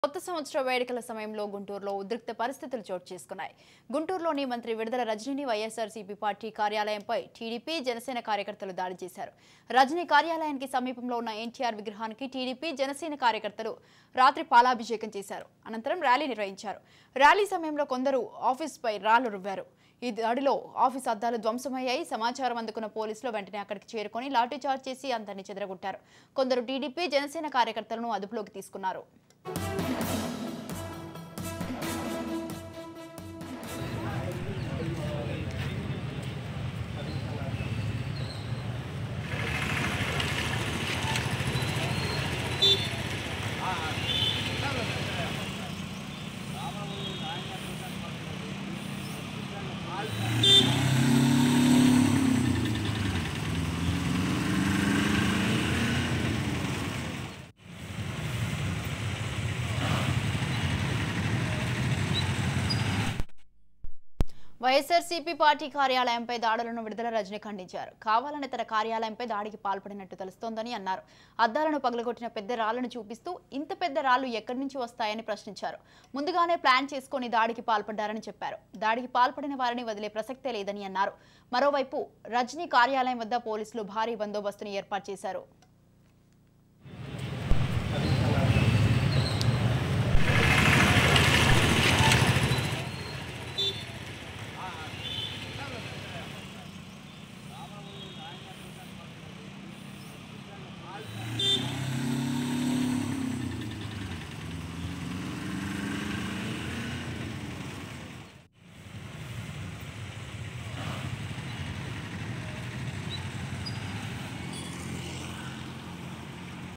కొత్త సంవత్సర వేడుకల సమయంలో గుంటూరులో ఉద్రిక్త పరిస్థితులు చోటు చేసుకున్నాయి. గుంటూరులోని మంత్రి విడుదల రజనీని వైఎస్ఆర్సీపీ పార్టీ కార్యాలయంపై టీడీపీ జనసేన కార్యకర్తలు దాడి చేశారు. రజనీ కార్యాలయానికి సమీపంలో ఉన్న ఎన్టీఆర్ విగ్రహానికి టీడీపీ జనసేన కార్యకర్తలు రాత్రి పాలాభిషేకం చేశారు. అనంతరం ర్యాలీ నిర్వహించారు. ర్యాలీ సమయంలో కొందరు ఆఫీసుపై రాళ్లు రువ్వారు. ఈ దాడిలో ఆఫీస్ అద్దాలు ధ్వంసమయ్యాయి. సమాచారం అందుకున్న పోలీసులు వెంటనే అక్కడికి చేరుకొని లాఠీచార్జ్ చేసి అందరినీ చెదరగొట్టారు. కొందరు టీడీపీ జనసేన కార్యకర్తలను అదుపులోకి తీసుకున్నారు. వైఎస్ఆర్సీపీ పార్టీ కార్యాలయంపై దాడులను విడుదల రజనీ ఖండించారు. కావాలని తన కార్యాలయంపై దాడికి పాల్పడినట్టు తెలుస్తోందని అన్నారు. అద్దాలను పగలగొట్టిన పెద్ద రాళ్లను చూపిస్తూ ఇంత పెద్ద రాళ్లు ఎక్కడి నుంచి వస్తాయని ప్రశ్నించారు. ముందుగానే ప్లాన్ చేసుకుని దాడికి పాల్పడ్డారని చెప్పారు. దాడికి పాల్పడిన వారిని వదిలే ప్రసక్తే లేదని అన్నారు. మరోవైపు రజనీ కార్యాలయం వద్ద పోలీసులు భారీ బందోబస్తును ఏర్పాటు చేశారు.